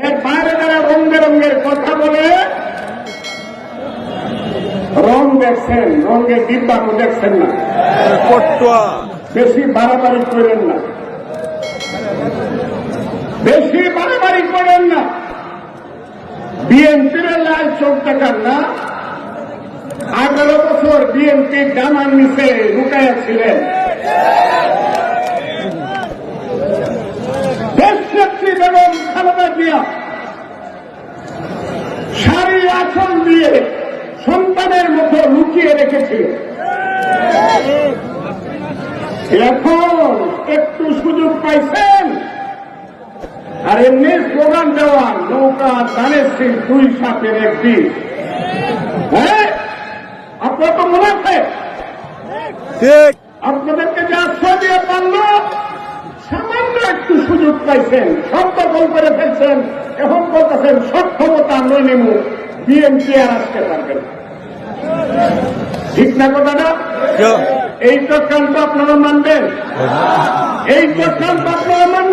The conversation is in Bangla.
এর বাইরে যারা রং বেরঙ্গের কথা বলে, রং দেখছেন, রঙের ডিব্বাকে দেখছেন না, বেশি বাড়াবাড়ি করেন না, বেশি বাড়াবাড়ি করেন না। বিএনপির লাল চোখ দেখান না। 18 বছর বিএনপি ডানার নিচে লুকাইয়া ছিলেন। দেশনেত্রী বেগম খালেদা জিয়া শাড়ি আঁচল দিয়ে সন্তানের মতো লুকিয়ে রেখেছিলেন। এখন একটু সুযোগ পাইছেন, আর এমনি স্লোগান দেওয়া নৌকা ধানের সিং 2 সাপের একদিন। হ্যাঁ, আপনার তো মনে আছে আপনাদেরকে যে আশ্রয় দিয়ে পারল, সামান্য একটু সুযোগ পাইছেন, সব দখল করে ফেলছেন। এখন বলতেছেন সক্ষমতা আমরা নেব, বিএনপি আর আসতে পারবেন। ঠিক না কথাটা? এই চক্রান্ত আপনারা মানবেন? এই চক্রান্ত আপনারা মানবেন?